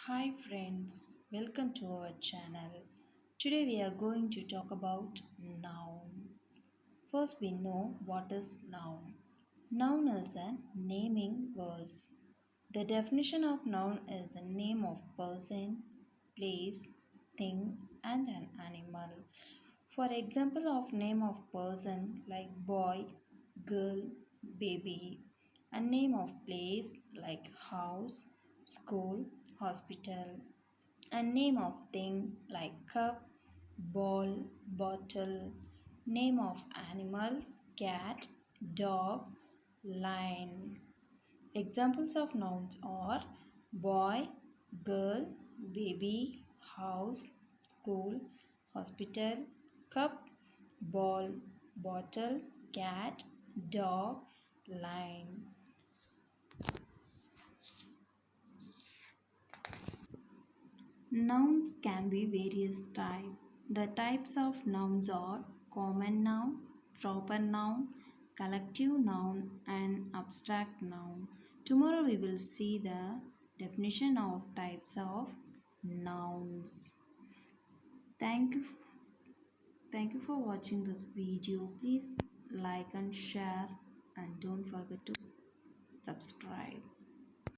Hi friends, welcome to our channel. Today we are going to talk about noun. First we know what is noun. Noun is a naming words. The definition of noun is a name of person, place, thing and an animal. For example of name of person like boy, girl, baby, and name of place like house, school, hospital, and name of thing like cup, ball, bottle, name of animal, cat, dog, lion. Examples of nouns are boy, girl, baby, house, school, hospital, cup, ball, bottle, cat, dog, lion. Nouns can be various types. The types of nouns are common noun, proper noun, collective noun, and abstract noun. Tomorrow we will see the definition of types of nouns. Thank you. Thank you for watching this video. Please like and share and don't forget to subscribe.